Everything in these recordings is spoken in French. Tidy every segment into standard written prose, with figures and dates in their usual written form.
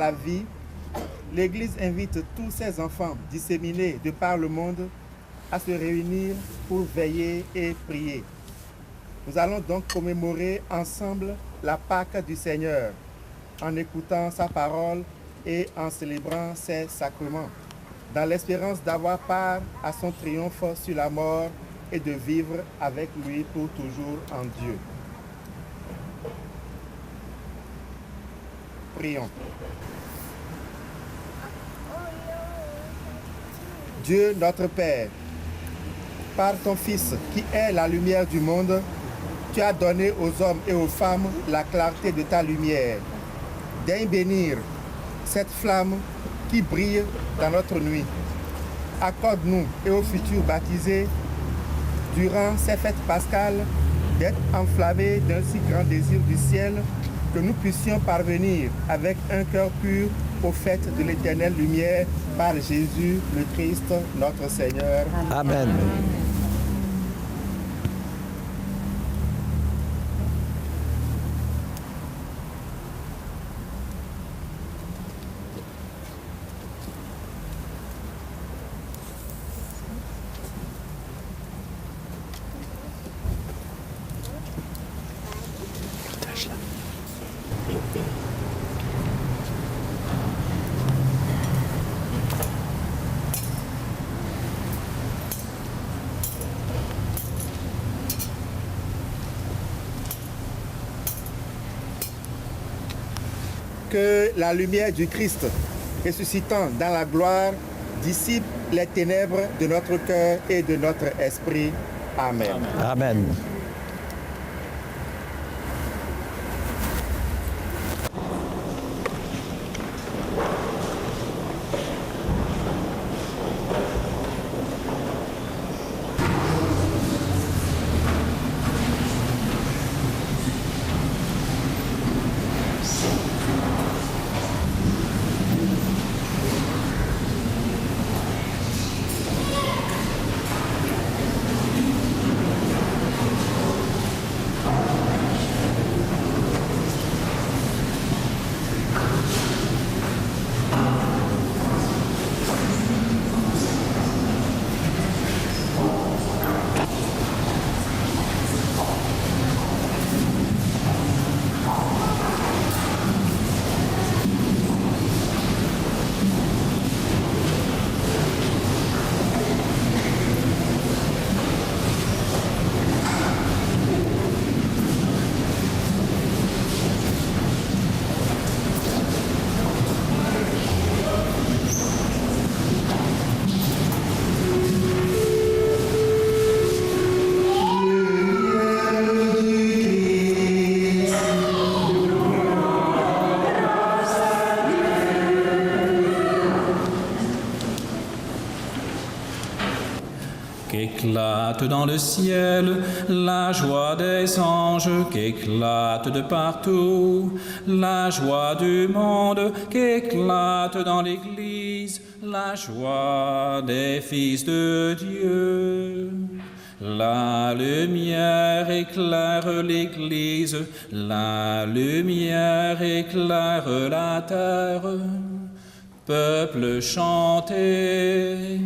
la vie, l'Église invite tous ses enfants disséminés de par le monde à se réunir pour veiller et prier. Nous allons donc commémorer ensemble la Pâque du Seigneur en écoutant sa parole et en célébrant ses sacrements, dans l'espérance d'avoir part à son triomphe sur la mort et de vivre avec lui pour toujours en Dieu. Prions. Dieu notre Père, par ton Fils qui est la lumière du monde, tu as donné aux hommes et aux femmes la clarté de ta lumière. Daigne bénir cette flamme qui brille dans notre nuit. Accorde-nous et aux futurs baptisés, durant ces fêtes pascales, d'être enflammés d'un si grand désir du ciel que nous puissions parvenir avec un cœur pur aux fêtes de l'éternelle lumière par Jésus le Christ, notre Seigneur. Amen. Que la lumière du Christ, ressuscitant dans la gloire, dissipe les ténèbres de notre cœur et de notre esprit. Amen. Amen. Qu'éclate dans le ciel la joie des anges, qu'éclate de partout la joie du monde, qu'éclate dans l'Église la joie des fils de Dieu. La lumière éclaire l'Église, la lumière éclaire la terre. Peuple, chantez.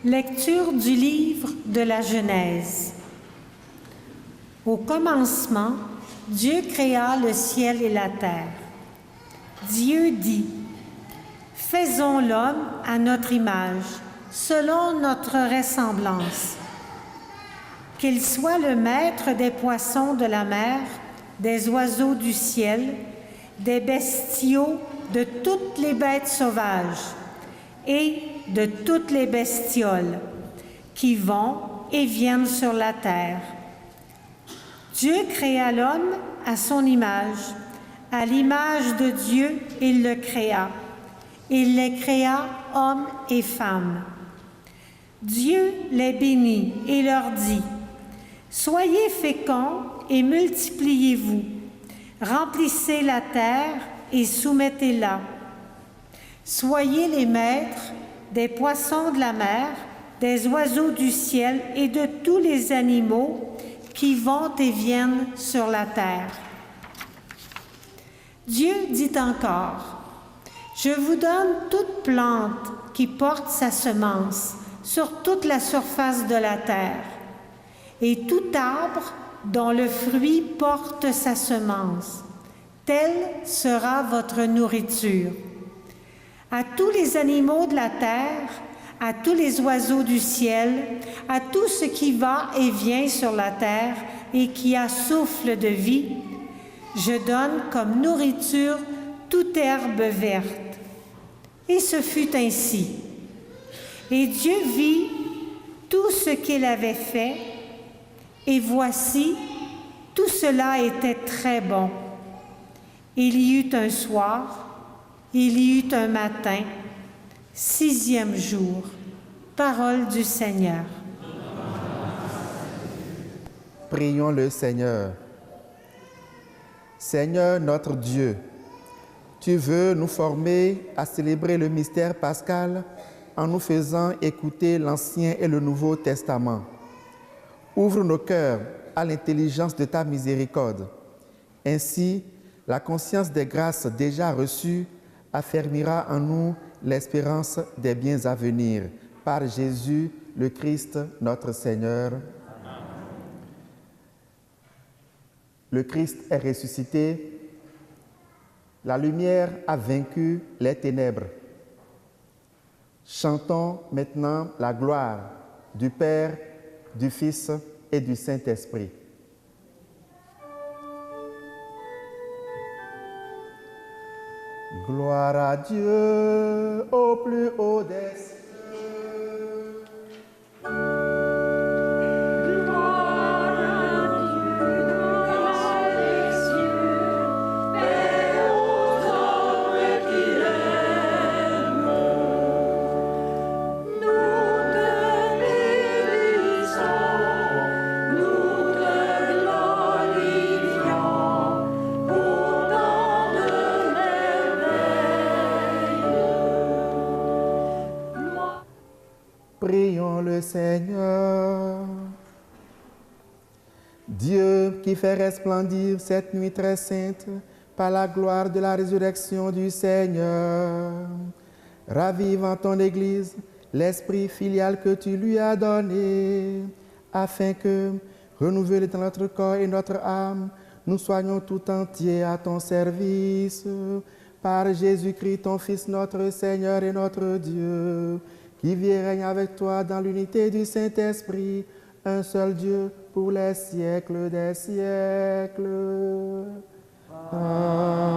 Lecture du livre de la Genèse. Au commencement, Dieu créa le ciel et la terre. Dieu dit, « Faisons l'homme à notre image, selon notre ressemblance. Qu'il soit le maître des poissons de la mer, des oiseaux du ciel, des bestiaux, de toutes les bêtes sauvages et de toutes les bestioles qui vont et viennent sur la terre. Dieu créa l'homme à son image. À l'image de Dieu, il le créa. Il les créa hommes et femmes. Dieu les bénit et leur dit, « Soyez féconds et multipliez-vous. Remplissez la terre et soumettez-la. Soyez les maîtres des poissons de la mer, des oiseaux du ciel et de tous les animaux qui vont et viennent sur la terre. » Dieu dit encore, « Je vous donne toute plante qui porte sa semence sur toute la surface de la terre, et tout arbre dont le fruit porte sa semence. Telle sera votre nourriture. À tous les animaux de la terre, à tous les oiseaux du ciel, à tout ce qui va et vient sur la terre et qui a souffle de vie, je donne comme nourriture toute herbe verte. Et ce fut ainsi. Et Dieu vit tout ce qu'il avait fait, et voici, tout cela était très bon. Il y eut un soir, il y eut un matin, 6e jour. Parole du Seigneur. Prions le Seigneur. Seigneur notre Dieu, tu veux nous former à célébrer le mystère pascal en nous faisant écouter l'Ancien et le Nouveau Testament. Ouvre nos cœurs à l'intelligence de ta miséricorde. Ainsi, la conscience des grâces déjà reçues affermira en nous l'espérance des biens à venir. Par Jésus, le Christ, notre Seigneur. Le Christ est ressuscité. La lumière a vaincu les ténèbres. Chantons maintenant la gloire du Père, du Fils et du Saint-Esprit. Gloire à Dieu au plus haut des cieux. Prions le Seigneur. Dieu qui fait resplendir cette nuit très sainte par la gloire de la résurrection du Seigneur, ravive en ton Église l'esprit filial que tu lui as donné, afin que, renouvelés dans notre corps et notre âme, nous soyons tout entiers à ton service. Par Jésus-Christ, ton Fils, notre Seigneur et notre Dieu, qui vit et règne avec toi dans l'unité du Saint-Esprit, un seul Dieu pour les siècles des siècles. Amen.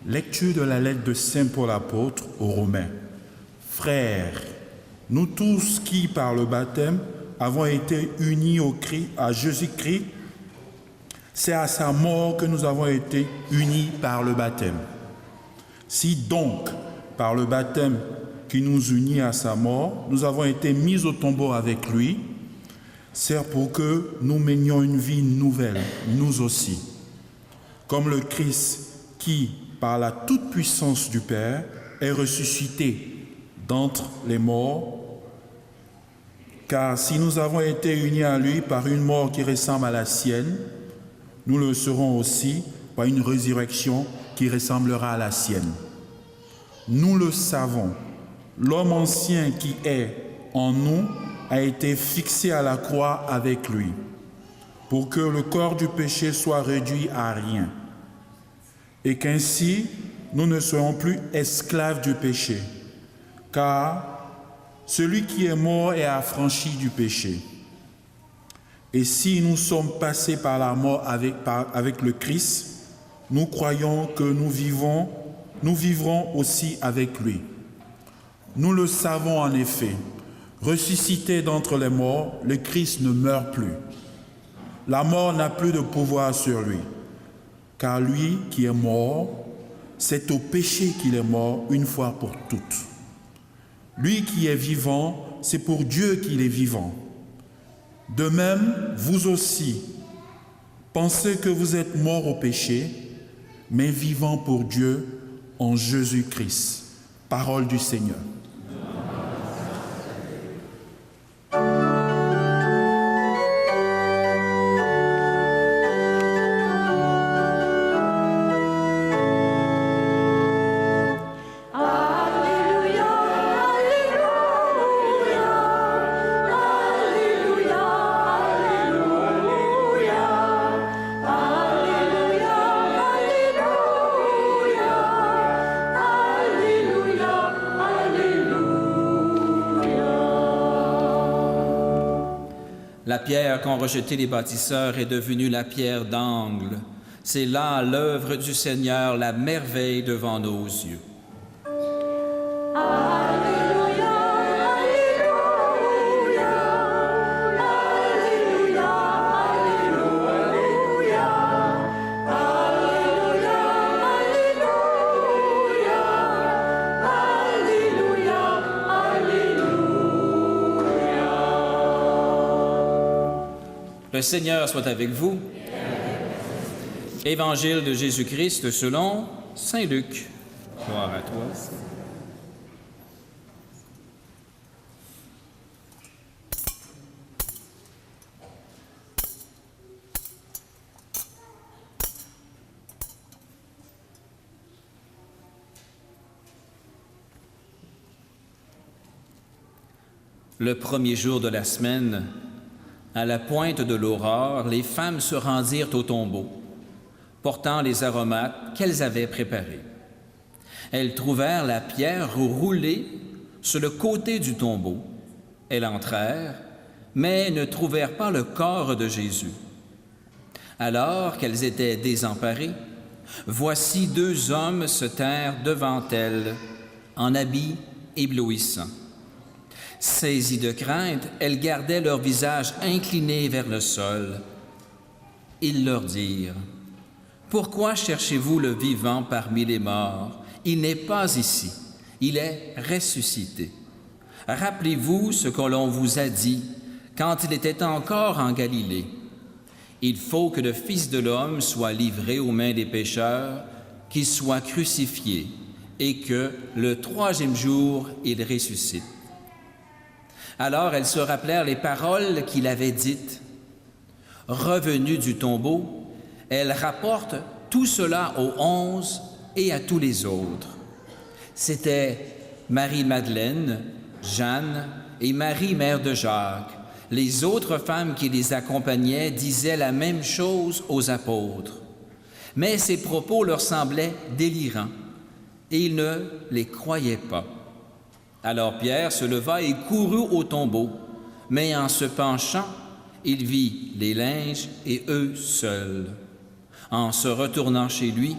Lecture de la lettre de Saint Paul apôtre aux Romains. Frères, nous tous qui, par le baptême, avons été unis à Jésus-Christ, c'est à sa mort que nous avons été unis par le baptême. Si donc, par le baptême qui nous unit à sa mort, nous avons été mis au tombeau avec lui, c'est pour que nous menions une vie nouvelle, nous aussi. Comme le Christ qui, par la toute-puissance du Père, est ressuscité d'entre les morts, car si nous avons été unis à lui par une mort qui ressemble à la sienne, nous le serons aussi par une résurrection qui ressemblera à la sienne. Nous le savons, l'homme ancien qui est en nous a été fixé à la croix avec lui, pour que le corps du péché soit réduit à rien, et qu'ainsi nous ne soyons plus esclaves du péché, car celui qui est mort est affranchi du péché. Et si nous sommes passés par la mort avec le Christ, nous croyons que nous vivrons aussi avec lui. Nous le savons en effet, ressuscité d'entre les morts, le Christ ne meurt plus. La mort n'a plus de pouvoir sur lui, car lui qui est mort, c'est au péché qu'il est mort une fois pour toutes. Lui qui est vivant, c'est pour Dieu qu'il est vivant. De même, vous aussi, pensez que vous êtes morts au péché, mais vivants pour Dieu en Jésus-Christ. Parole du Seigneur. pierre qu'ont rejetée les bâtisseurs est devenue la pierre d'angle. C'est là l'œuvre du Seigneur, la merveille devant nos yeux. Le Seigneur soit avec vous. Évangile de Jésus-Christ selon saint Luc. Gloire à toi. Le premier jour de la semaine, à la pointe de l'aurore, les femmes se rendirent au tombeau, portant les aromates qu'elles avaient préparés. Elles trouvèrent la pierre roulée sur le côté du tombeau. Elles entrèrent, mais ne trouvèrent pas le corps de Jésus. Alors qu'elles étaient désemparées, voici 2 hommes se tinrent devant elles, en habits éblouissants. Saisies de crainte, elles gardaient leur visage incliné vers le sol. Ils leur dirent: « Pourquoi cherchez-vous le vivant parmi les morts? Il n'est pas ici, il est ressuscité. Rappelez-vous ce que l'on vous a dit quand il était encore en Galilée. Il faut que le Fils de l'homme soit livré aux mains des pécheurs, qu'il soit crucifié, et que le 3e jour, il ressuscite. » Alors elles se rappelèrent les paroles qu'il avait dites. Revenues du tombeau, elles rapportent tout cela aux 11 et à tous les autres. C'étaient Marie-Madeleine, Jeanne et Marie, mère de Jacques. Les autres femmes qui les accompagnaient disaient la même chose aux apôtres. Mais ces propos leur semblaient délirants et ils ne les croyaient pas. Alors Pierre se leva et courut au tombeau, mais en se penchant, il vit les linges et eux seuls. En se retournant chez lui,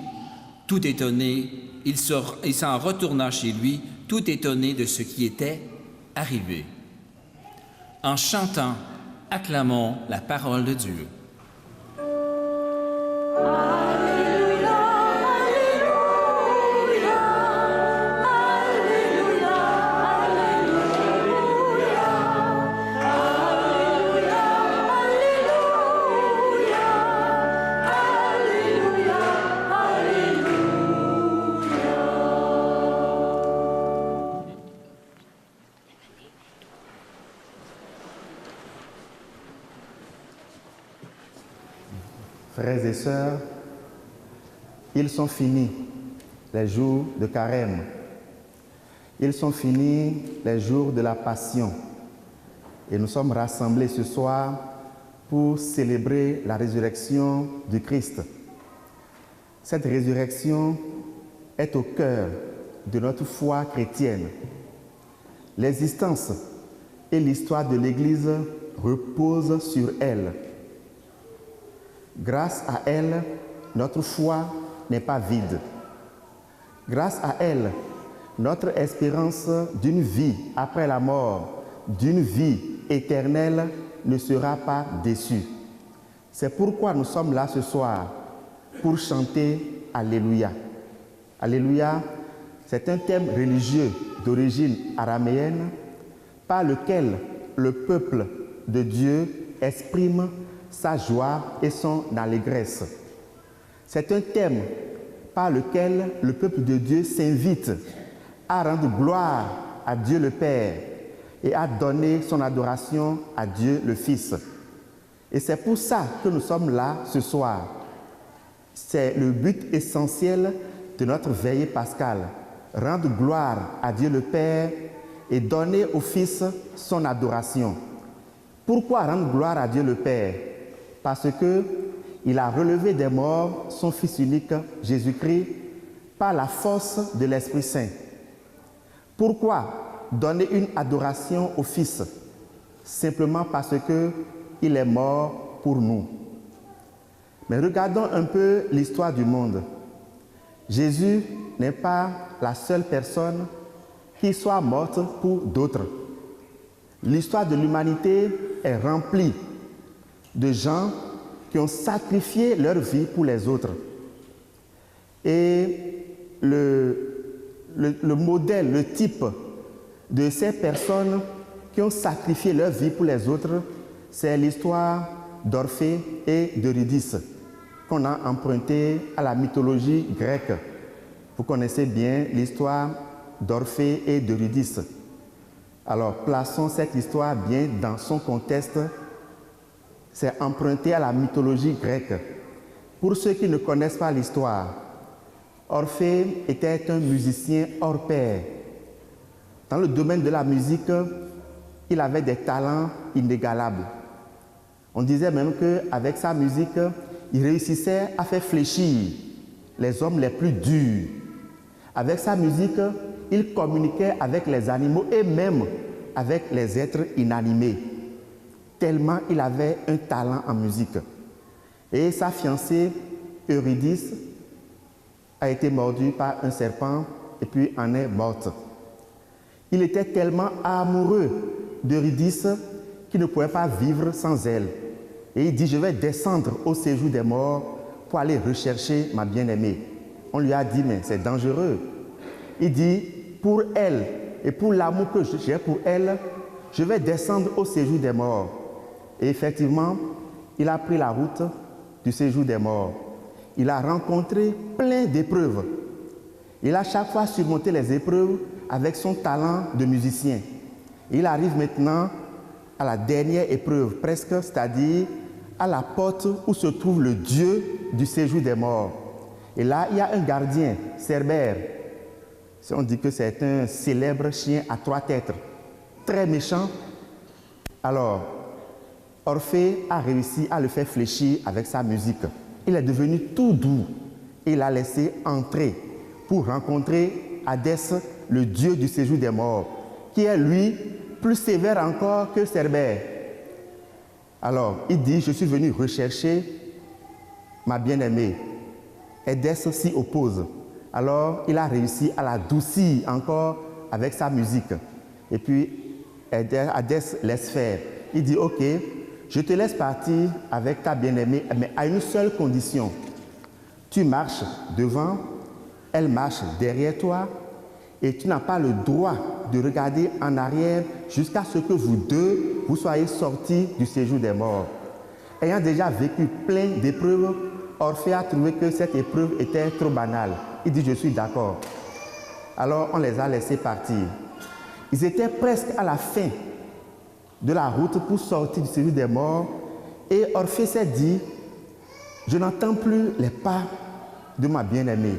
tout étonné, il s'en retourna chez lui, tout étonné de ce qui était arrivé. En chantant, acclamons la parole de Dieu. Frères et sœurs, ils sont finis les jours de carême. Ils sont finis les jours de la Passion. Et nous sommes rassemblés ce soir pour célébrer la résurrection du Christ. Cette résurrection est au cœur de notre foi chrétienne. L'existence et l'histoire de l'Église reposent sur elle. Grâce à elle, notre foi n'est pas vide. Grâce à elle, notre espérance d'une vie après la mort, d'une vie éternelle, ne sera pas déçue. C'est pourquoi nous sommes là ce soir, pour chanter Alléluia. Alléluia, c'est un thème religieux d'origine araméenne par lequel le peuple de Dieu exprime sa joie et son allégresse. C'est un thème par lequel le peuple de Dieu s'invite à rendre gloire à Dieu le Père et à donner son adoration à Dieu le Fils. Et c'est pour ça que nous sommes là ce soir. C'est le but essentiel de notre veillée pascale, rendre gloire à Dieu le Père et donner au Fils son adoration. Pourquoi rendre gloire à Dieu le Père? Parce qu'il a relevé des morts son Fils unique, Jésus-Christ, par la force de l'Esprit Saint. Pourquoi donner une adoration au Fils? Simplement parce que il est mort pour nous. Mais regardons un peu l'histoire du monde. Jésus n'est pas la seule personne qui soit morte pour d'autres. L'histoire de l'humanité est remplie de gens qui ont sacrifié leur vie pour les autres. Et le modèle, le type de ces personnes qui ont sacrifié leur vie pour les autres, c'est l'histoire d'Orphée et d'Eurydice, qu'on a emprunté à la mythologie grecque. Vous connaissez bien l'histoire d'Orphée et d'Eurydice. Alors, plaçons cette histoire bien dans son contexte. C'est emprunté à la mythologie grecque. Pour ceux qui ne connaissent pas l'histoire, Orphée était un musicien hors pair. Dans le domaine de la musique, il avait des talents inégalables. On disait même qu'avec sa musique, il réussissait à faire fléchir les hommes les plus durs. Avec sa musique, il communiquait avec les animaux et même avec les êtres inanimés. Tellement il avait un talent en musique. Et sa fiancée, Eurydice, a été mordue par un serpent et puis en est morte. Il était tellement amoureux d'Eurydice qu'il ne pouvait pas vivre sans elle. Et il dit, je vais descendre au séjour des morts pour aller rechercher ma bien-aimée. On lui a dit, mais c'est dangereux. Il dit, pour elle et pour l'amour que j'ai pour elle, je vais descendre au séjour des morts. Et effectivement, il a pris la route du séjour des morts. Il a rencontré plein d'épreuves. Il a chaque fois surmonté les épreuves avec son talent de musicien. Il arrive maintenant à la dernière épreuve, presque, c'est-à-dire à la porte où se trouve le Dieu du séjour des morts. Et là, il y a un gardien, Cerbère. On dit que c'est un célèbre chien à 3 têtes, très méchant. Alors, Orphée a réussi à le faire fléchir avec sa musique. Il est devenu tout doux. Il l'a laissé entrer pour rencontrer Hadès, le dieu du séjour des morts, qui est lui plus sévère encore que Cerbère. Alors, il dit, je suis venu rechercher ma bien-aimée. Hadès s'y oppose. Alors, il a réussi à l'adoucir encore avec sa musique. Et puis, Hadès laisse faire. Il dit, ok, je te laisse partir avec ta bien-aimée, mais à une seule condition. Tu marches devant, elle marche derrière toi, et tu n'as pas le droit de regarder en arrière jusqu'à ce que vous deux, vous soyez sortis du séjour des morts. Ayant déjà vécu plein d'épreuves, Orphée a trouvé que cette épreuve était trop banale. Il dit, je suis d'accord. Alors, on les a laissés partir. Ils étaient presque à la fin de la route pour sortir du séjour des morts. Et Orphée s'est dit, je n'entends plus les pas de ma bien-aimée.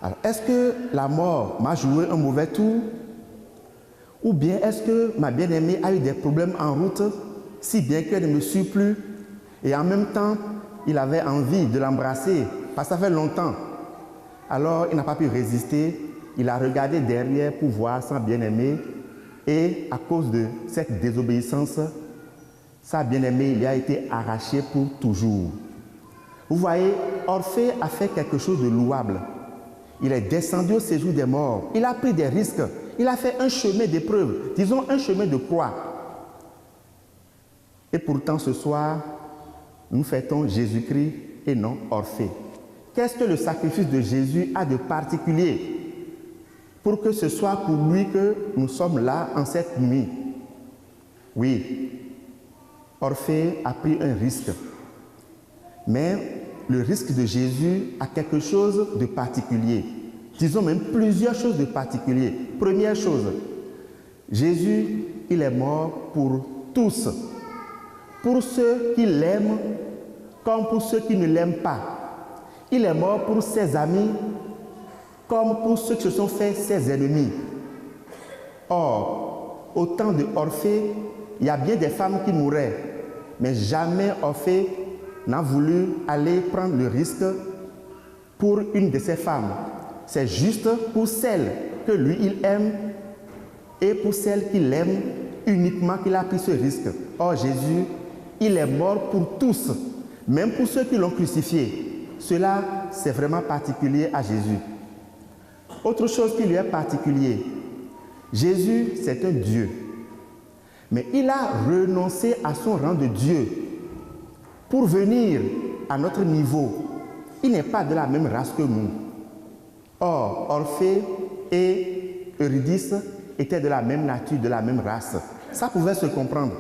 Alors, est-ce que la mort m'a joué un mauvais tour? Ou bien est-ce que ma bien-aimée a eu des problèmes en route, si bien qu'elle ne me suit plus? Et en même temps, il avait envie de l'embrasser, parce que ça fait longtemps. Alors, il n'a pas pu résister. Il a regardé derrière pour voir sa bien-aimée. Et à cause de cette désobéissance, sa bien-aimée lui a été arrachée pour toujours. Vous voyez, Orphée a fait quelque chose de louable. Il est descendu au séjour des morts. Il a pris des risques. Il a fait un chemin d'épreuve, disons un chemin de croix. Et pourtant, ce soir, nous fêtons Jésus-Christ et non Orphée. Qu'est-ce que le sacrifice de Jésus a de particulier pour que ce soit pour lui que nous sommes là en cette nuit? Oui, Orphée a pris un risque. Mais le risque de Jésus a quelque chose de particulier. Disons même plusieurs choses de particulier. Première chose, Jésus, il est mort pour tous. Pour ceux qui l'aiment comme pour ceux qui ne l'aiment pas. Il est mort pour ses amis comme pour ceux qui se sont fait ses ennemis. Or, au temps de Orphée, il y a bien des femmes qui mouraient, mais jamais Orphée n'a voulu aller prendre le risque pour une de ces femmes. C'est juste pour celle que lui, il aime et pour celle qu'il aime uniquement qu'il a pris ce risque. Or, Jésus, Il est mort pour tous, même pour ceux qui l'ont crucifié. Cela, c'est vraiment particulier à Jésus. Autre chose qui lui est particulier, Jésus, c'est un Dieu. Mais il a renoncé à son rang de Dieu pour venir à notre niveau. Il n'est pas de la même race que nous. Or, Orphée et Eurydice étaient de la même nature, de la même race. Ça pouvait se comprendre.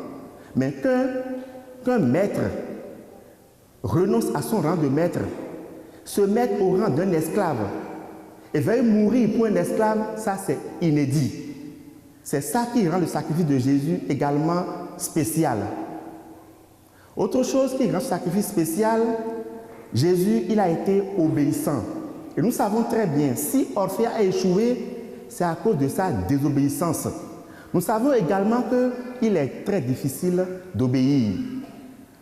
Mais qu'un maître renonce à son rang de maître, se mette au rang d'un esclave et veuille mourir pour un esclave, ça c'est inédit. C'est ça qui rend le sacrifice de Jésus également spécial. Autre chose qui rend ce sacrifice spécial, Jésus, il a été obéissant. Et nous savons très bien, si Orphée a échoué, c'est à cause de sa désobéissance. Nous savons également qu'il est très difficile d'obéir.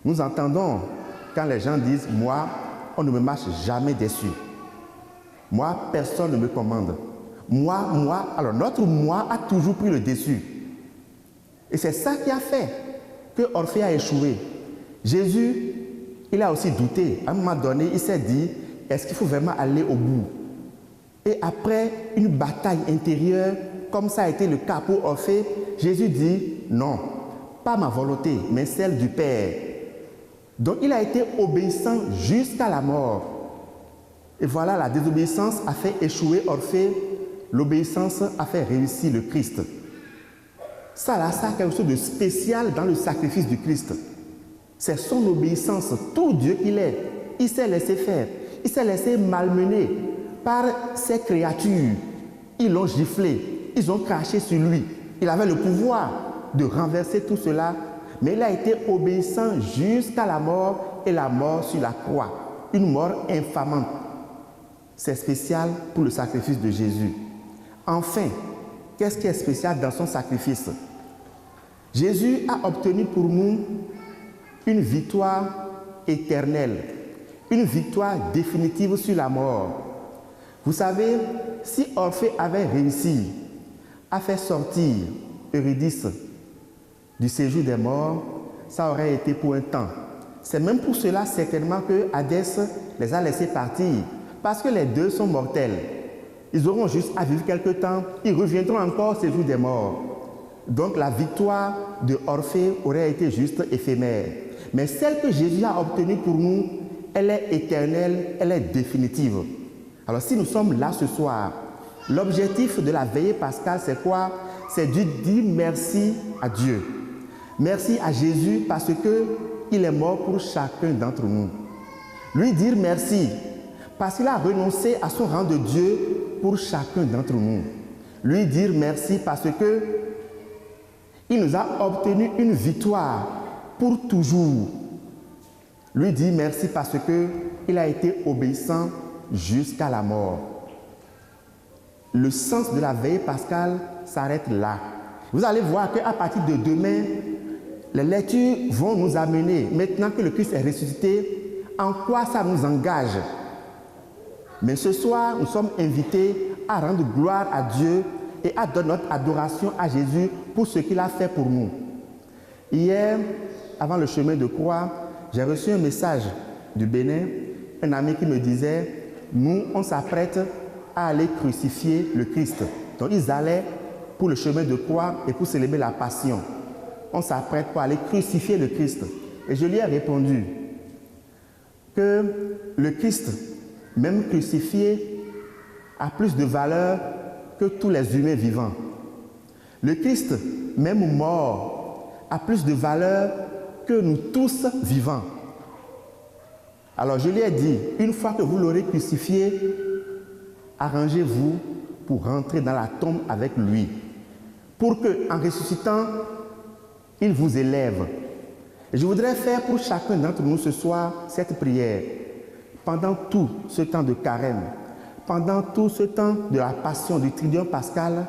Nous entendons quand les gens disent « moi, on ne me marche jamais dessus. Moi, personne ne me commande. Moi. » Alors notre « moi » a toujours pris le dessus. Et c'est ça qui a fait que Orphée a échoué. Jésus, il a aussi douté. À un moment donné, il s'est dit, est-ce qu'il faut vraiment aller au bout? Et après une bataille intérieure, comme ça a été le cas pour Orphée, Jésus dit, non, pas ma volonté, mais celle du Père. Donc il a été obéissant jusqu'à la mort. Et voilà, la désobéissance a fait échouer Orphée, l'obéissance a fait réussir le Christ. Ça a quelque chose de spécial dans le sacrifice du Christ. C'est son obéissance, tout Dieu qu'il est. Il s'est laissé faire, il s'est laissé malmener par ces créatures. Ils l'ont giflé, ils ont craché sur lui. Il avait le pouvoir de renverser tout cela, mais il a été obéissant jusqu'à la mort et la mort sur la croix. Une mort infamante. C'est spécial pour le sacrifice de Jésus. Enfin, qu'est-ce qui est spécial dans son sacrifice? Jésus a obtenu pour nous une victoire éternelle, une victoire définitive sur la mort. Vous savez, si Orphée avait réussi à faire sortir Eurydice du séjour des morts, ça aurait été pour un temps. C'est même pour cela certainement que Hadès les a laissés partir, parce que les deux sont mortels. Ils auront juste à vivre quelque temps, ils reviendront encore au séjour des morts. Donc la victoire de Orphée aurait été juste éphémère. Mais celle que Jésus a obtenue pour nous, elle est éternelle, elle est définitive. Alors si nous sommes là ce soir, l'objectif de la veillée pascale, c'est quoi? C'est de dire merci à Dieu. Merci à Jésus parce qu'il est mort pour chacun d'entre nous. Lui dire merci parce qu'il a renoncé à son rang de Dieu pour chacun d'entre nous. Lui dire merci parce qu'il nous a obtenu une victoire pour toujours. Lui dire merci parce qu'il a été obéissant jusqu'à la mort. Le sens de la veillée pascale s'arrête là. Vous allez voir qu'à partir de demain, les lectures vont nous amener, maintenant que le Christ est ressuscité, en quoi ça nous engage. Mais ce soir, nous sommes invités à rendre gloire à Dieu et à donner notre adoration à Jésus pour ce qu'il a fait pour nous. Hier, avant le chemin de croix, j'ai reçu un message du Bénin, un ami qui me disait, nous, on s'apprête à aller crucifier le Christ. Donc ils allaient pour le chemin de croix et pour célébrer la passion. On s'apprête pour aller crucifier le Christ. Et je lui ai répondu que le Christ, même crucifié, a plus de valeur que tous les humains vivants. Le Christ, même mort, a plus de valeur que nous tous vivants. Alors je lui ai dit, une fois que vous l'aurez crucifié, arrangez-vous pour rentrer dans la tombe avec lui, pour qu'en ressuscitant, il vous élève. Et je voudrais faire pour chacun d'entre nous ce soir cette prière. Pendant tout ce temps de carême, pendant tout ce temps de la passion, du triduum pascal,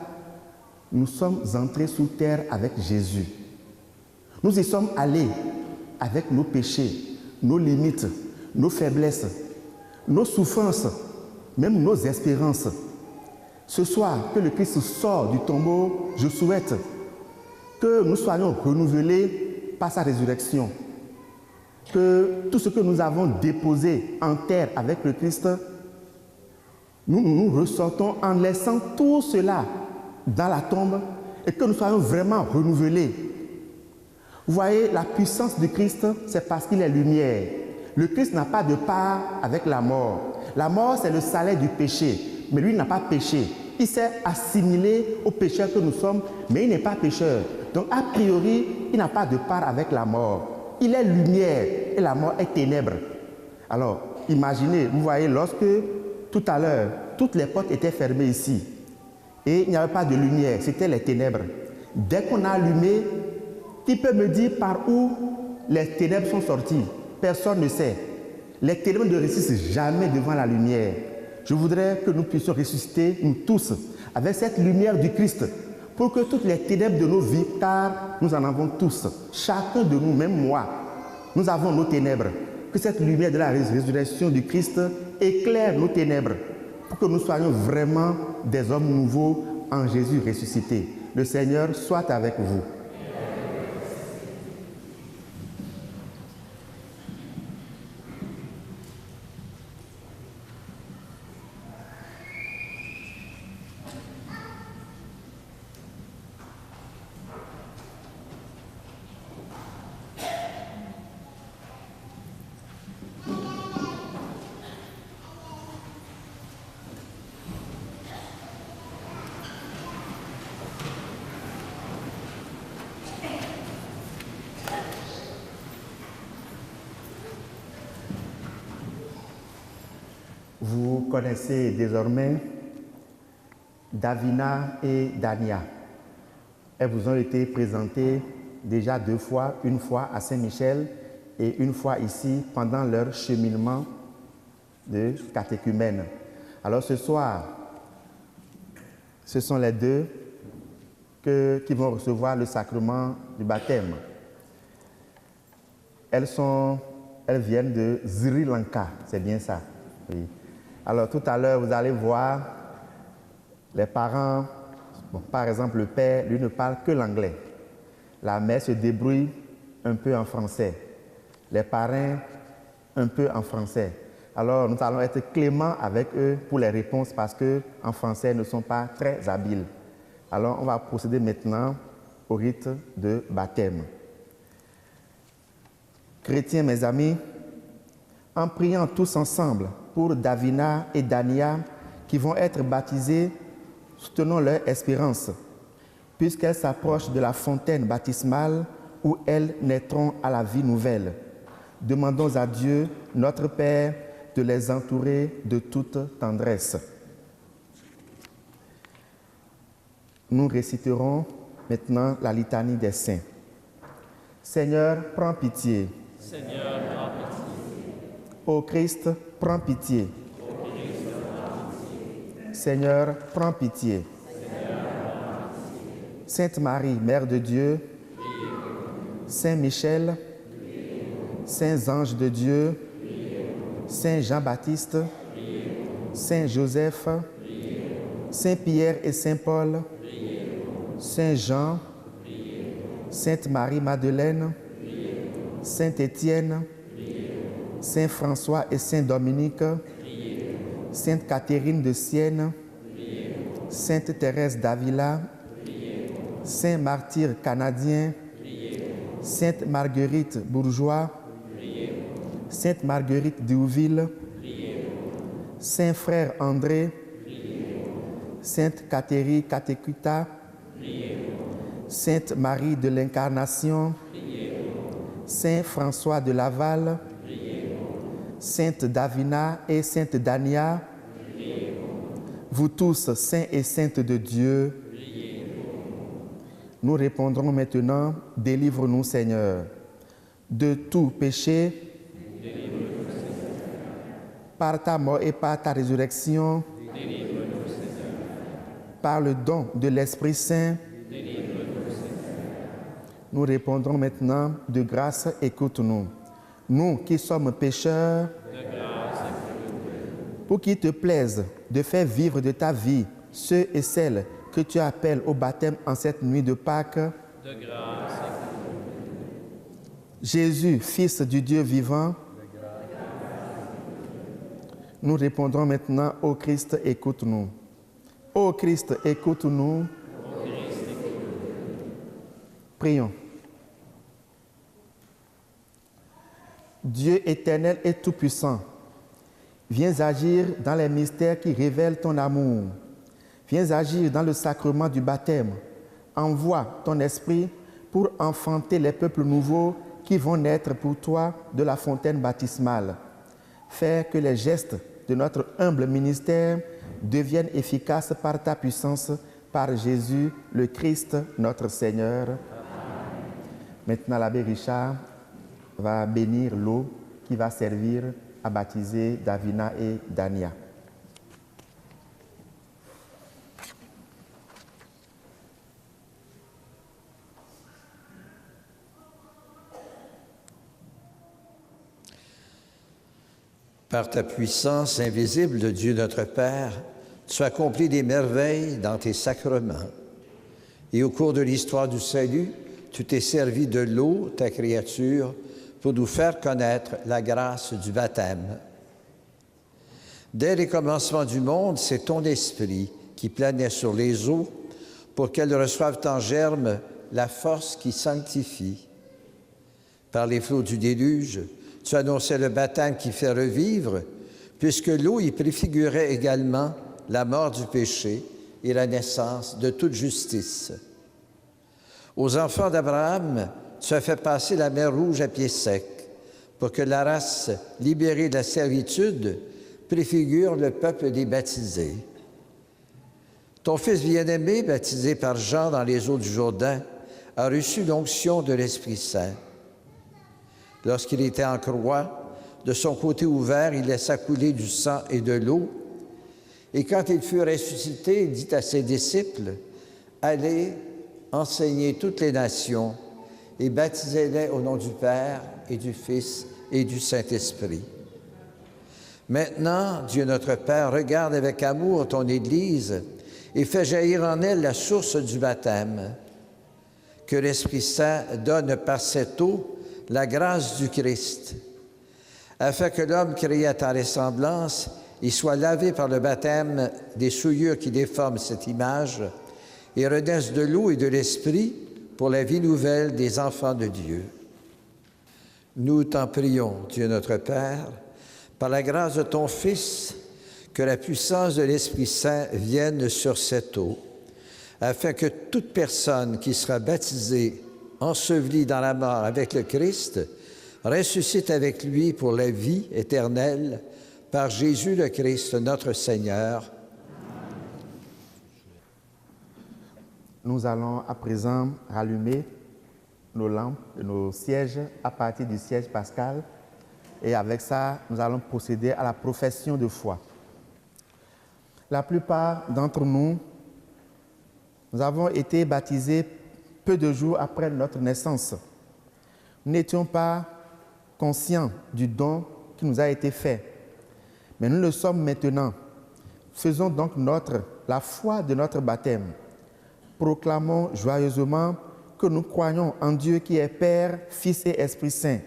nous sommes entrés sous terre avec Jésus. Nous y sommes allés avec nos péchés, nos limites, nos faiblesses, nos souffrances, même nos espérances. Ce soir, que le Christ sort du tombeau, je souhaite que nous soyons renouvelés par sa résurrection. que tout ce que nous avons déposé en terre avec le Christ, nous ressortons en laissant tout cela dans la tombe et que nous soyons vraiment renouvelés. Vous voyez, la puissance du Christ, c'est parce qu'il est lumière. Le Christ n'a pas de part avec la mort. La mort, c'est le salaire du péché, mais lui n'a pas péché. Il s'est assimilé aux pécheurs que nous sommes, mais il n'est pas pécheur. Donc, a priori, il n'a pas de part avec la mort. Il est lumière et la mort est ténèbres. Alors, imaginez, vous voyez, lorsque tout à l'heure, toutes les portes étaient fermées ici et il n'y avait pas de lumière, c'était les ténèbres. Dès qu'on a allumé, qui peut me dire par où les ténèbres sont sorties? Personne ne sait. Les ténèbres ne résistent jamais devant la lumière. Je voudrais que nous puissions ressusciter, nous tous, avec cette lumière du Christ, pour que toutes les ténèbres de nos vies, car nous en avons tous, chacun de nous, même moi, nous avons nos ténèbres, que cette lumière de la résurrection du Christ éclaire nos ténèbres, pour que nous soyons vraiment des hommes nouveaux en Jésus ressuscité. Le Seigneur soit avec vous. Vous connaissez désormais Davina et Dania. Elles vous ont été présentées déjà 2 fois, une fois à Saint-Michel et une fois ici pendant leur cheminement de catéchumène. Alors ce soir, ce sont les 2 qui vont recevoir le sacrement du baptême. Elles viennent de Sri Lanka, c'est bien ça. Oui. Alors tout à l'heure, vous allez voir les parents, par exemple le père, lui ne parle que l'anglais. La mère se débrouille un peu en français. Les parrains, un peu en français. Alors nous allons être cléments avec eux pour les réponses parce qu'en français, ils ne sont pas très habiles. Alors on va procéder maintenant au rite de baptême. Chrétiens, mes amis, en priant tous ensemble pour Davina et Dania qui vont être baptisés, soutenons leur espérance, puisqu'elles s'approchent de la fontaine baptismale où elles naîtront à la vie nouvelle. Demandons à Dieu, notre Père, de les entourer de toute tendresse. Nous réciterons maintenant la litanie des saints. Seigneur, prends pitié. Seigneur, prends pitié. Ô Christ, prends pitié. Seigneur, prends pitié. Sainte Marie, Mère de Dieu, Saint Michel, Saints anges de Dieu, Saint Jean-Baptiste, Saint Joseph, Saint Pierre et Saint Paul, Saint Jean, Sainte Marie-Madeleine, Saint Étienne, Saint François et Saint Dominique, Sainte Catherine de Sienne, Sainte Thérèse d'Avila, Saint Martyr canadien, Sainte Marguerite Bourgeois, Sainte Marguerite d'Youville, Saint Frère André, Sainte Catherine Catécuta, Sainte Marie de l'Incarnation, Saint François de Laval, Sainte Davina et Sainte Dania, vous tous, saints et saintes de Dieu, nous répondrons maintenant, délivre-nous Seigneur, de tout péché, par ta mort et par ta résurrection, par le don de l'Esprit Saint, nous répondrons maintenant, de grâce, écoute-nous. Nous qui sommes pécheurs, pour qu'il te plaise de faire vivre de ta vie ceux et celles que tu appelles au baptême en cette nuit de Pâques, Jésus, Fils du Dieu vivant, nous répondrons maintenant, ô Christ, écoute-nous. Ô Christ, écoute-nous. Prions. Dieu éternel et tout-puissant, viens agir dans les mystères qui révèlent ton amour. Viens agir dans le sacrement du baptême. Envoie ton esprit pour enfanter les peuples nouveaux qui vont naître pour toi de la fontaine baptismale. Fais que les gestes de notre humble ministère deviennent efficaces par ta puissance, par Jésus, le Christ, notre Seigneur. Amen. Maintenant, l'abbé Richard va bénir l'eau qui va servir à baptiser Davina et Dania. Par ta puissance invisible de Dieu notre Père, tu accomplis des merveilles dans tes sacrements. Et au cours de l'histoire du salut, tu t'es servi de l'eau, ta créature, pour nous faire connaître la grâce du baptême. Dès les commencements du monde, c'est ton esprit qui planait sur les eaux pour qu'elles reçoivent en germe la force qui sanctifie. Par les flots du déluge, tu annonçais le baptême qui fait revivre, puisque l'eau y préfigurait également la mort du péché et la naissance de toute justice. Aux enfants d'Abraham, tu as fait passer la mer Rouge à pied sec, pour que la race libérée de la servitude préfigure le peuple des baptisés. Ton fils bien-aimé, baptisé par Jean dans les eaux du Jourdain, a reçu l'onction de l'Esprit Saint. Lorsqu'il était en croix, de son côté ouvert, il laissa couler du sang et de l'eau. Et quand il fut ressuscité, il dit à ses disciples, « Allez enseigner toutes les nations et baptisez-les au nom du Père et du Fils et du Saint-Esprit. » Maintenant, Dieu notre Père, regarde avec amour ton Église et fais jaillir en elle la source du baptême. Que l'Esprit Saint donne par cette eau la grâce du Christ, afin que l'homme créé à ta ressemblance y soit lavé par le baptême des souillures qui déforment cette image et renaisse de l'eau et de l'Esprit pour la vie nouvelle des enfants de Dieu. Nous t'en prions, Dieu notre Père, par la grâce de ton Fils, que la puissance de l'Esprit Saint vienne sur cette eau, afin que toute personne qui sera baptisée, ensevelie dans la mort avec le Christ, ressuscite avec lui pour la vie éternelle, par Jésus le Christ, notre Seigneur. Nous allons à présent rallumer nos lampes, nos sièges à partir du siège pascal. Et avec ça, nous allons procéder à la profession de foi. La plupart d'entre nous, nous avons été baptisés peu de jours après notre naissance. Nous n'étions pas conscients du don qui nous a été fait. Mais nous le sommes maintenant. Faisons donc la foi de notre baptême. Proclamons joyeusement que nous croyons en Dieu qui est Père, Fils et Esprit Saint.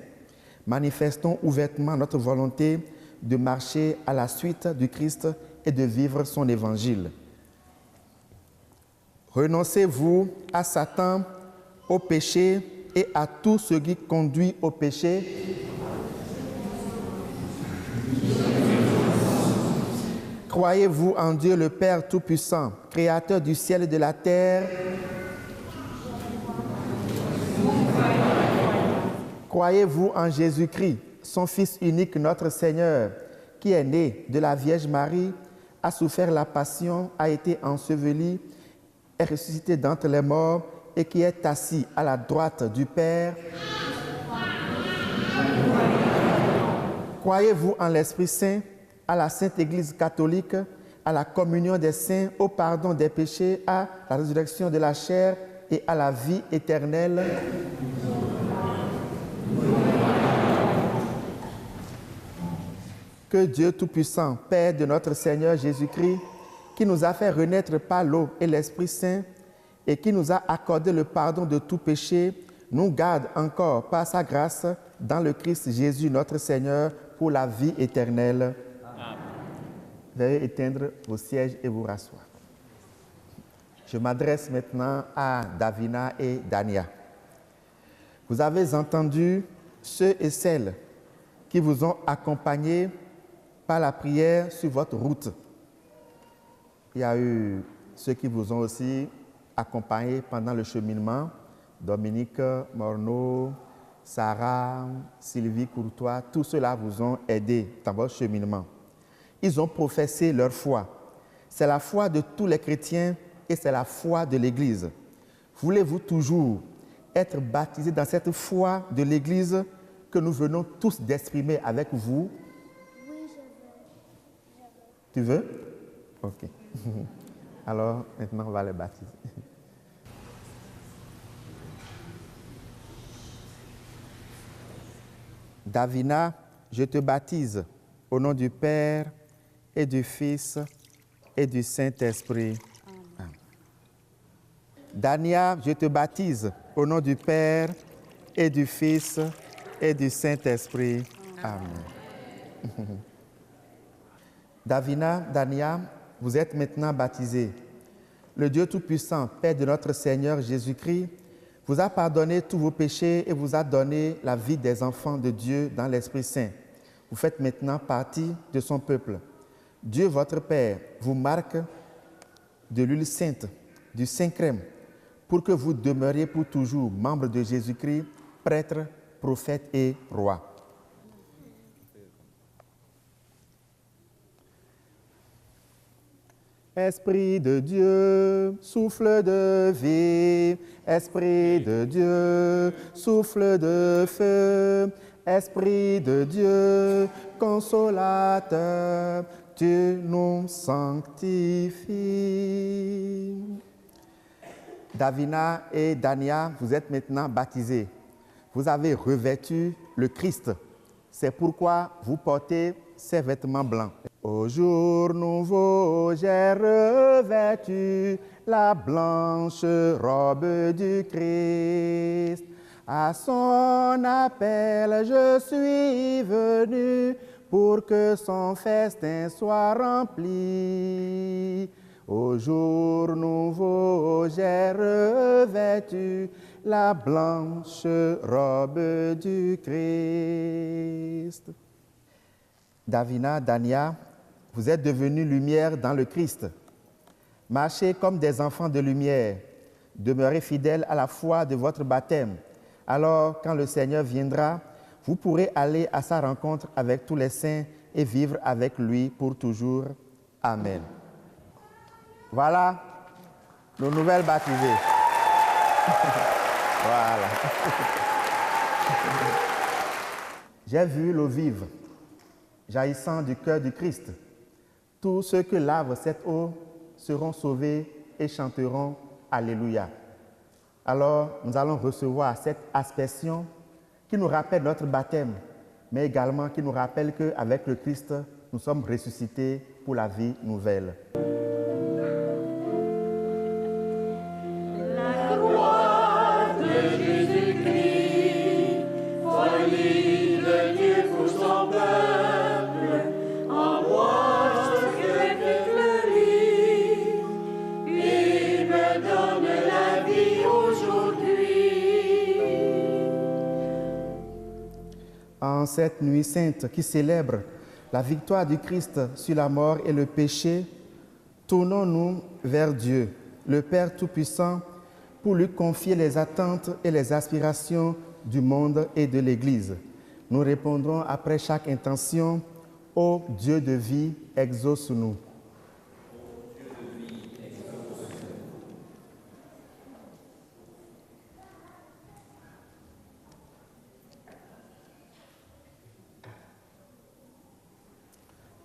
Manifestons ouvertement notre volonté de marcher à la suite du Christ et de vivre son évangile. Renoncez-vous à Satan, au péché et à tout ce qui conduit au péché. Croyez-vous en Dieu le Père Tout-Puissant, Créateur du ciel et de la terre? Croyez-vous en Jésus-Christ, son Fils unique, notre Seigneur, qui est né de la Vierge Marie, a souffert la passion, a été enseveli, est ressuscité d'entre les morts et qui est assis à la droite du Père? Croyez-vous en l'Esprit Saint, à la Sainte Église catholique, à la communion des saints, au pardon des péchés, à la résurrection de la chair et à la vie éternelle? Que Dieu Tout-Puissant, Père de notre Seigneur Jésus-Christ, qui nous a fait renaître par l'eau et l'Esprit Saint et qui nous a accordé le pardon de tout péché, nous garde encore par sa grâce dans le Christ Jésus notre Seigneur pour la vie éternelle. Amen. Veuillez éteindre vos sièges et vous rasseoir. Je m'adresse maintenant à Davina et Dania. Vous avez entendu ceux et celles qui vous ont accompagnés par la prière sur votre route. Il y a eu ceux qui vous ont aussi accompagnés pendant le cheminement, Dominique Morneau, Sarah, Sylvie Courtois, tous ceux-là vous ont aidé dans votre cheminement. Ils ont professé leur foi. C'est la foi de tous les chrétiens et c'est la foi de l'Église. Voulez-vous toujours être baptisés dans cette foi de l'Église que nous venons tous d'exprimer avec vous? Oui, je veux. Tu veux? Ok. Alors, maintenant, on va les baptiser. Davina, je te baptise au nom du Père et du Fils et du Saint-Esprit. Amen. Dania, je te baptise au nom du Père et du Fils et du Saint-Esprit. Amen. Davina, Dania, vous êtes maintenant baptisés. Le Dieu Tout-Puissant, Père de notre Seigneur Jésus-Christ, vous a pardonné tous vos péchés et vous a donné la vie des enfants de Dieu dans l'Esprit Saint. Vous faites maintenant partie de son peuple. Dieu, votre Père, vous marque de l'huile sainte, du Saint-Crème, pour que vous demeuriez pour toujours membres de Jésus-Christ, prêtre, prophète et roi. Esprit de Dieu, souffle de vie, Esprit de Dieu, souffle de feu, Esprit de Dieu, consolateur, tu nous sanctifies. Davina et Dania, vous êtes maintenant baptisés. Vous avez revêtu le Christ. C'est pourquoi vous portez ces vêtements blancs. Au jour nouveau, j'ai revêtu la blanche robe du Christ. À son appel, je suis venu pour que son festin soit rempli. Au jour nouveau, j'ai revêtu la blanche robe du Christ. Davina, Dania, vous êtes devenus lumière dans le Christ. Marchez comme des enfants de lumière. Demeurez fidèles à la foi de votre baptême. Alors, quand le Seigneur viendra, vous pourrez aller à sa rencontre avec tous les saints et vivre avec lui pour toujours. Amen. Voilà nos nouvelles baptisées. Voilà. J'ai vu l'eau vive jaillissant du cœur du Christ. Tous ceux que lave cette eau seront sauvés et chanteront Alléluia. Alors, nous allons recevoir cette aspersion qui nous rappelle notre baptême, mais également qui nous rappelle qu'avec le Christ, nous sommes ressuscités pour la vie nouvelle. La croix de Jésus-Christ, folie de Dieu pour son peuple, en moi ce que fleurit, il me donne la vie aujourd'hui. En cette nuit sainte qui célèbre la victoire du Christ sur la mort et le péché, tournons-nous vers Dieu, le Père Tout-Puissant, pour lui confier les attentes et les aspirations du monde et de l'Église. Nous répondrons après chaque intention, « Ô Dieu de vie, exauce-nous ».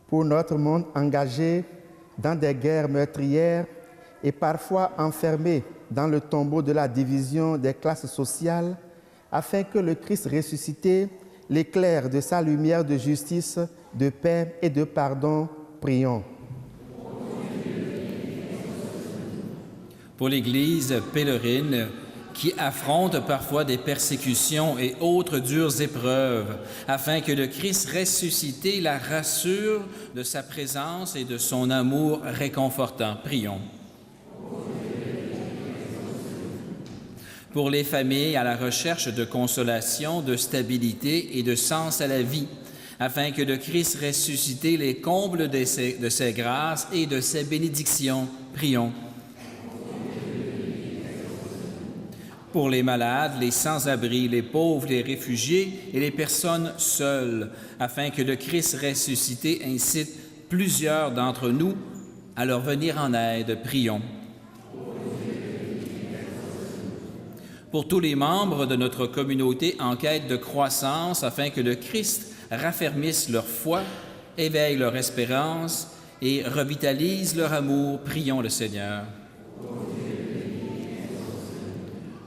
Pour notre monde engagé dans des guerres meurtrières et parfois enfermé dans le tombeau de la division des classes sociales, afin que le Christ ressuscité l'éclaire de sa lumière de justice, de paix et de pardon, prions. Pour l'Église pèlerine qui affrontent parfois des persécutions et autres dures épreuves, afin que le Christ ressuscité la rassure de sa présence et de son amour réconfortant. Prions. Pour les familles à la recherche de consolation, de stabilité et de sens à la vie, afin que le Christ ressuscité les comble de ses grâces et de ses bénédictions. Prions. Pour les malades, les sans-abri, les pauvres, les réfugiés et les personnes seules, afin que le Christ ressuscité incite plusieurs d'entre nous à leur venir en aide. Prions. Pour tous les membres de notre communauté en quête de croissance, afin que le Christ raffermisse leur foi, éveille leur espérance et revitalise leur amour, prions le Seigneur.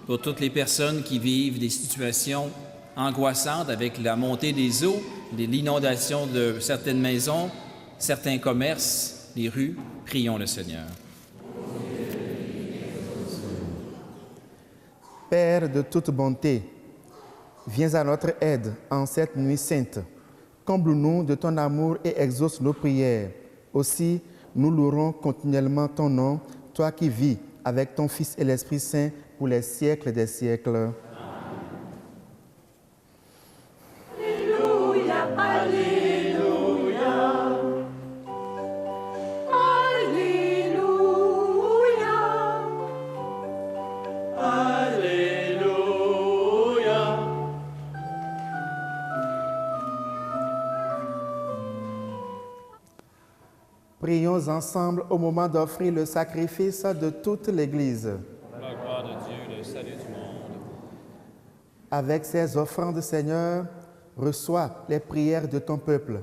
Pour toutes les personnes qui vivent des situations angoissantes avec la montée des eaux, l'inondation de certaines maisons, certains commerces, les rues, prions le Seigneur. Père de toute bonté, viens à notre aide en cette nuit sainte. Comble-nous de ton amour et exauce nos prières. Aussi, nous louerons continuellement ton nom, toi qui vis avec ton Fils et l'Esprit Saint pour les siècles des siècles. Alléluia, Alléluia. Alléluia. Alléluia. Prions ensemble au moment d'offrir le sacrifice de toute l'Église. La gloire de Dieu, le salut du monde. Avec ces offrandes, Seigneur, reçois les prières de ton peuple.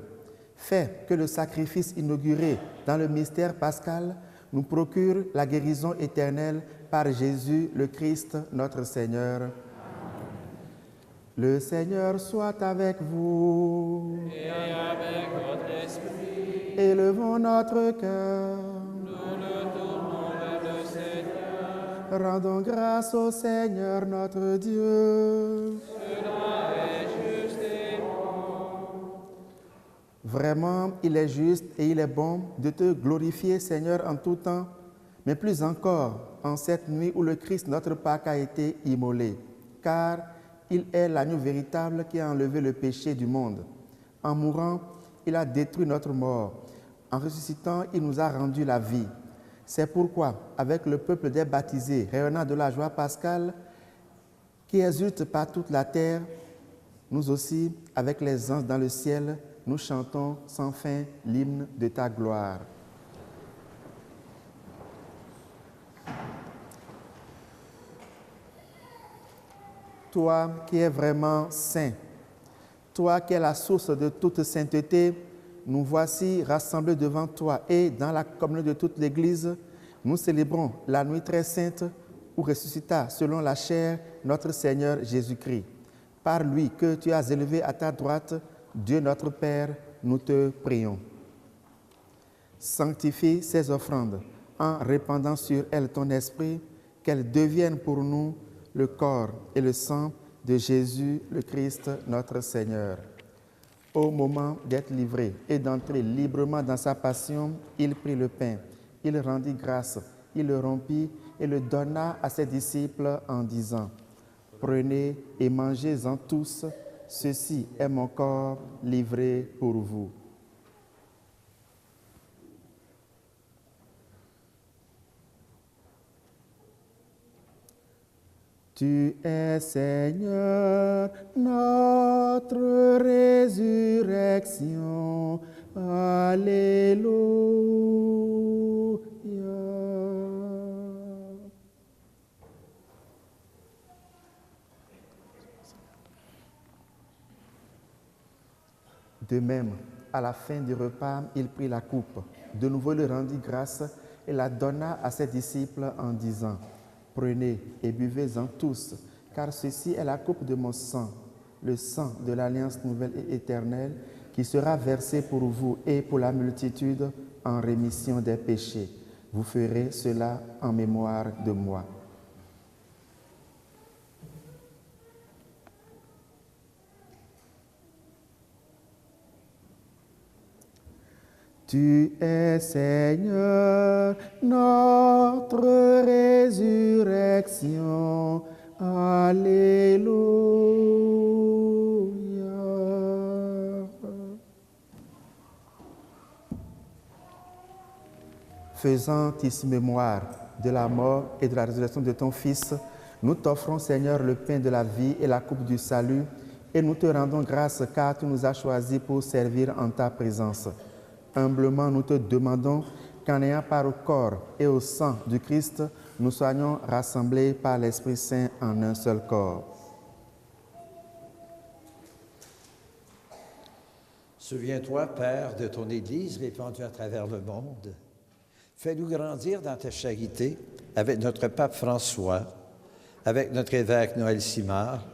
Fais que le sacrifice inauguré dans le mystère pascal nous procure la guérison éternelle par Jésus le Christ, notre Seigneur. Le Seigneur soit avec vous. Et avec votre esprit, Élevons notre cœur. nous le tournons vers le Seigneur. Rendons grâce au Seigneur notre Dieu. Cela est juste et bon. Vraiment, il est juste et il est bon de te glorifier, Seigneur, en tout temps, mais plus encore en cette nuit où le Christ, notre Pâque, a été immolé, car il est l'agneau véritable qui a enlevé le péché du monde. En mourant, il a détruit notre mort. En ressuscitant, il nous a rendu la vie. C'est pourquoi, avec le peuple des baptisés, rayonnant de la joie pascale, qui exulte par toute la terre, nous aussi, avec les anges dans le ciel, nous chantons sans fin l'hymne de ta gloire. Toi qui es vraiment saint, toi qui es la source de toute sainteté, nous voici rassemblés devant toi et dans la communauté de toute l'Église, nous célébrons la nuit très sainte où ressuscita selon la chair notre Seigneur Jésus-Christ. Par lui que tu as élevé à ta droite, Dieu notre Père, nous te prions. Sanctifie ces offrandes en répandant sur elles ton esprit, qu'elles deviennent pour nous le corps et le sang de Jésus le Christ notre Seigneur. Au moment d'être livré et d'entrer librement dans sa passion, il prit le pain, il rendit grâce, il le rompit et le donna à ses disciples en disant : « Prenez et mangez-en tous, ceci est mon corps livré pour vous. » Tu es Seigneur, notre résurrection. Alléluia. De même, à la fin du repas, il prit la coupe. De nouveau, il rendit grâce et la donna à ses disciples en disant : « Prenez et buvez-en tous, car ceci est la coupe de mon sang, le sang de l'alliance nouvelle et éternelle, qui sera versé pour vous et pour la multitude en rémission des péchés. Vous ferez cela en mémoire de moi. » Tu es Seigneur, notre résurrection. Alléluia. Faisant ici mémoire de la mort et de la résurrection de ton Fils, nous t'offrons, Seigneur, le pain de la vie et la coupe du salut, et nous te rendons grâce car tu nous as choisis pour servir en ta présence. Humblement, nous te demandons qu'en ayant part au corps et au sang du Christ, nous soyons rassemblés par l'Esprit Saint en un seul corps. Souviens-toi, Père, de ton Église répandue à travers le monde. Fais-nous grandir dans ta charité avec notre pape François, avec notre évêque Noël Simard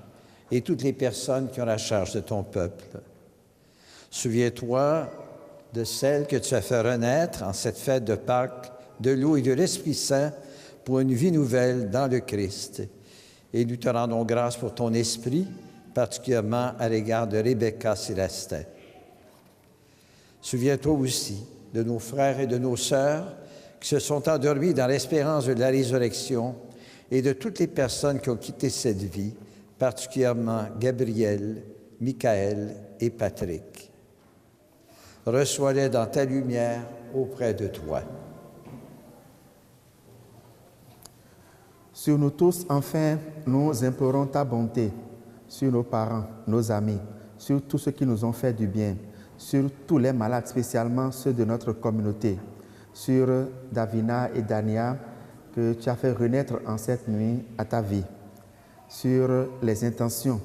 et toutes les personnes qui ont la charge de ton peuple. Souviens-toi de celles que tu as fait renaître en cette fête de Pâques, de l'eau et de l'Esprit Saint pour une vie nouvelle dans le Christ. Et nous te rendons grâce pour ton esprit, particulièrement à l'égard de Rebecca Célestin. Souviens-toi aussi de nos frères et de nos sœurs qui se sont endormis dans l'espérance de la résurrection et de toutes les personnes qui ont quitté cette vie, particulièrement Gabriel, Michael et Patrick. Reçois-les dans ta lumière auprès de toi. Sur nous tous, enfin, nous implorons ta bonté, sur nos parents, nos amis, sur tous ceux qui nous ont fait du bien, sur tous les malades, spécialement ceux de notre communauté, sur Davina et Dania, que tu as fait renaître en cette nuit à ta vie, sur les intentions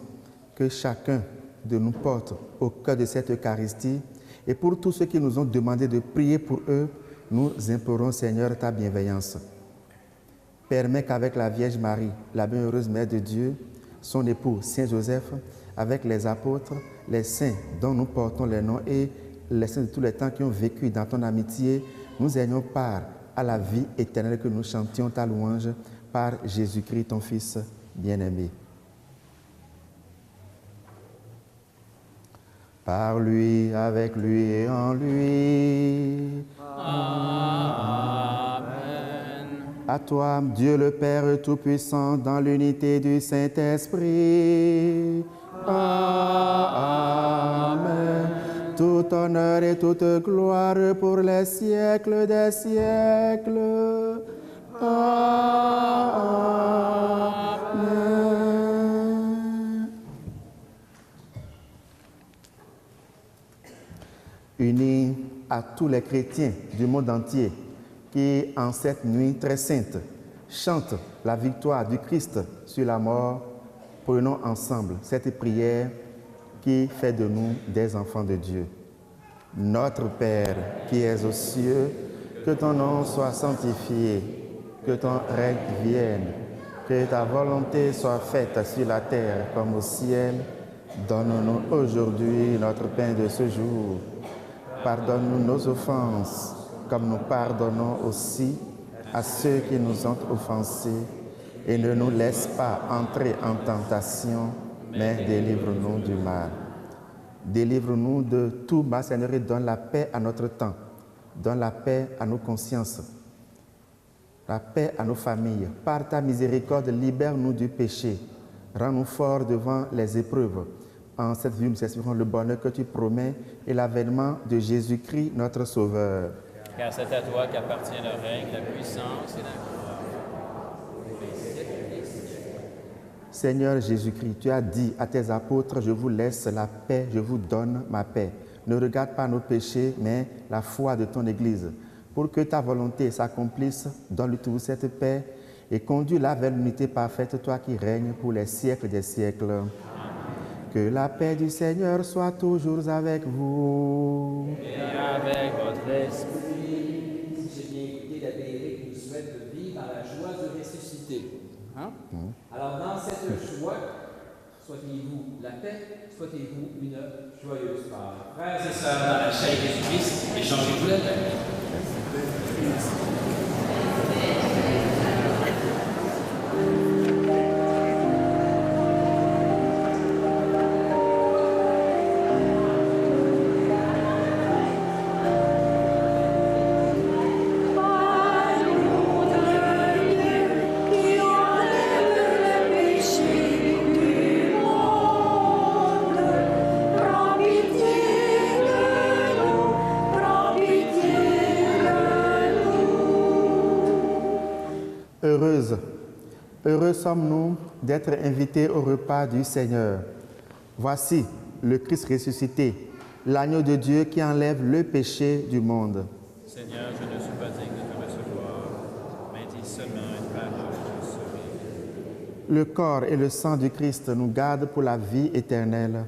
que chacun de nous porte au cœur de cette Eucharistie, et pour tous ceux qui nous ont demandé de prier pour eux, nous implorons, Seigneur, ta bienveillance. Permets qu'avec la Vierge Marie, la bienheureuse Mère de Dieu, son époux Saint Joseph, avec les apôtres, les saints dont nous portons les noms et les saints de tous les temps qui ont vécu dans ton amitié, nous ayons part à la vie éternelle, que nous chantions ta louange par Jésus-Christ, ton Fils bien-aimé. Par lui, avec lui et en lui. Amen. À toi, Dieu le Père Tout-Puissant, dans l'unité du Saint-Esprit. Amen. Tout honneur et toute gloire pour les siècles des siècles. Amen. Unis à tous les chrétiens du monde entier qui, en cette nuit très sainte, chantent la victoire du Christ sur la mort, prenons ensemble cette prière qui fait de nous des enfants de Dieu. Notre Père qui es aux cieux, que ton nom soit sanctifié, que ton règne vienne, que ta volonté soit faite sur la terre comme au ciel. Donne-nous aujourd'hui notre pain de ce jour. Pardonne-nous nos offenses, comme nous pardonnons aussi à ceux qui nous ont offensés. Et ne nous laisse pas entrer en tentation, mais délivre-nous du mal. Délivre-nous de tout mal, Seigneur, et donne la paix à notre temps. Donne la paix à nos consciences, la paix à nos familles. Par ta miséricorde, libère-nous du péché. Rends-nous forts devant les épreuves. En cette vie, nous espérons le bonheur que tu promets et l'avènement de Jésus-Christ, notre Sauveur. Car c'est à toi qu'appartient le règne, la puissance et la gloire. Seigneur Jésus-Christ, tu as dit à tes apôtres, je vous laisse la paix, je vous donne ma paix. Ne regarde pas nos péchés, mais la foi de ton Église. Pour que ta volonté s'accomplisse, donne-lui toujours cette paix et conduis-la vers l'unité parfaite, toi qui règnes pour les siècles des siècles. Que la paix du Seigneur soit toujours avec vous. Et avec votre esprit. Si j'ai bien écouté, l'abbé Éric nous souhaite de vivre dans la joie de ressusciter. Hein? Alors, dans cette joie, soyez-vous la paix, soyez-vous une joyeuse part. Frères et sœurs, dans la chair de Jésus-Christ, échangez-vous la paix. Heureux sommes-nous d'être invités au repas du Seigneur. Voici le Christ ressuscité, l'agneau de Dieu qui enlève le péché du monde. Seigneur, je ne suis pas digne de te recevoir, mais dis seulement une parole et je serai. Le corps et le sang du Christ nous gardent pour la vie éternelle.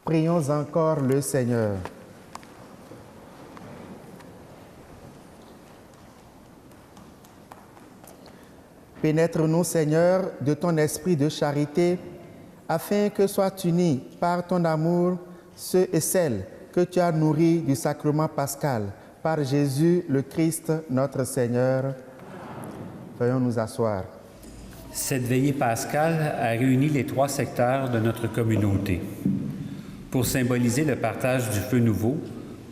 Prions encore le Seigneur. Pénètre-nous, Seigneur, de ton esprit de charité, afin que soient unis par ton amour ceux et celles que tu as nourris du sacrement pascal, par Jésus le Christ, notre Seigneur. Veuillons nous asseoir. Cette veillée pascale a réuni les 3 secteurs de notre communauté. Pour symboliser le partage du feu nouveau,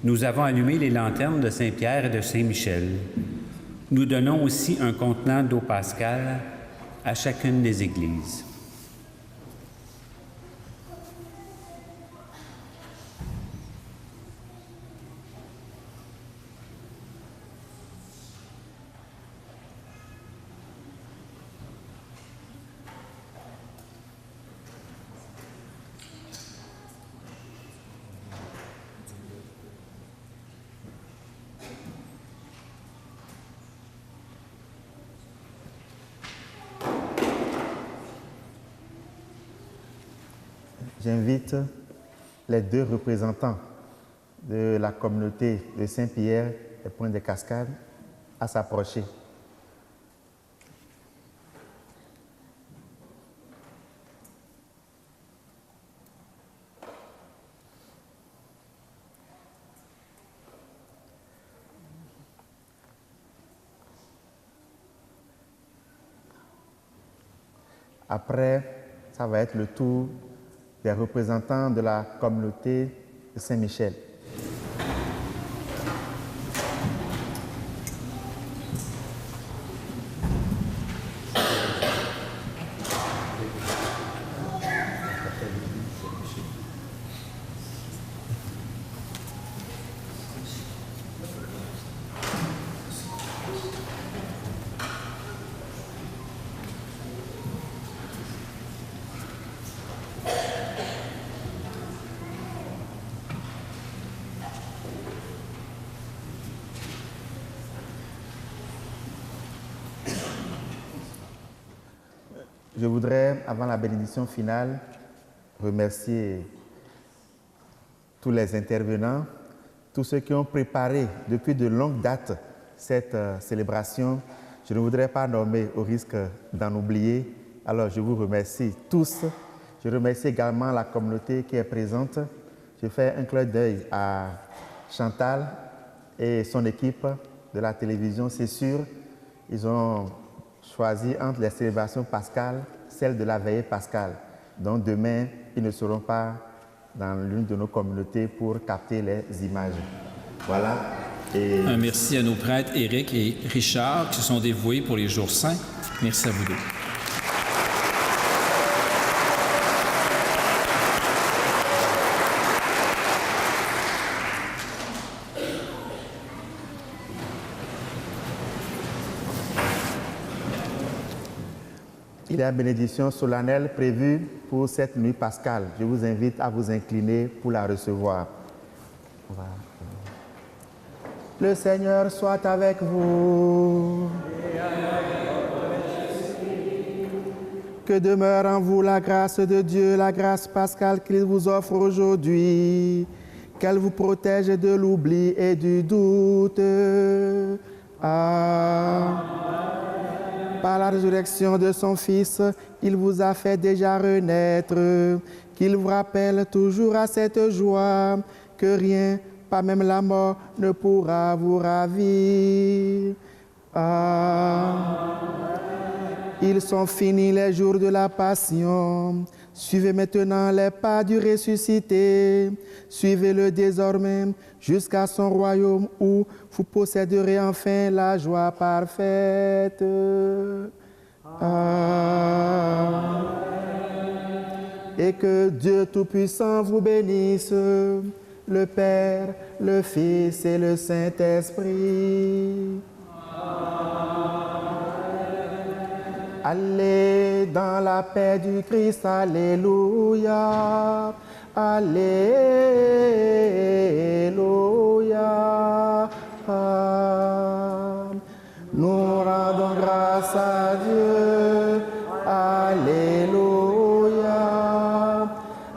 nous avons allumé les lanternes de Saint-Pierre et de Saint-Michel. Nous donnons aussi un contenant d'eau pascale à chacune des églises. J'invite les 2 représentants de la communauté de Saint-Pierre et Pointe des Cascades à s'approcher. Après, ça va être le tour des représentants de la communauté de Saint-Michel. Je voudrais, avant la bénédiction finale, remercier tous les intervenants, tous ceux qui ont préparé depuis de longues dates cette célébration. Je ne voudrais pas nommer au risque d'en oublier. Alors je vous remercie tous. Je remercie également la communauté qui est présente. Je fais un clin d'œil à Chantal et son équipe de la télévision. C'est sûr, ils ont choisi entre les célébrations pascales, celle de la veillée pascale. Donc demain, ils ne seront pas dans l'une de nos communautés pour capter les images. Voilà. Et un merci à nos prêtres Éric et Richard qui se sont dévoués pour les jours saints. Merci à vous deux. Il y a une bénédiction solennelle prévue pour cette nuit pascale. Je vous invite à vous incliner pour la recevoir. Le Seigneur soit avec vous. Que demeure en vous la grâce de Dieu, la grâce pascale qu'il vous offre aujourd'hui. Qu'elle vous protège de l'oubli et du doute. Par la résurrection de son Fils, il vous a fait déjà renaître, qu'il vous rappelle toujours à cette joie, que rien, pas même la mort, ne pourra vous ravir. Ils sont finis les jours de la passion. Suivez maintenant les pas du ressuscité. Suivez-le désormais jusqu'à son royaume où vous posséderez enfin la joie parfaite. Et que Dieu Tout-Puissant vous bénisse, le Père, le Fils et le Saint-Esprit. Allez dans la paix du Christ, alléluia, alléluia. Nous rendons grâce à Dieu, alléluia,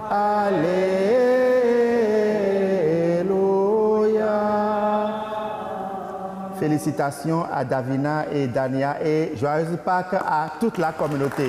alléluia. Félicitations à Davina et Dania et joyeuse Pâques à toute la communauté.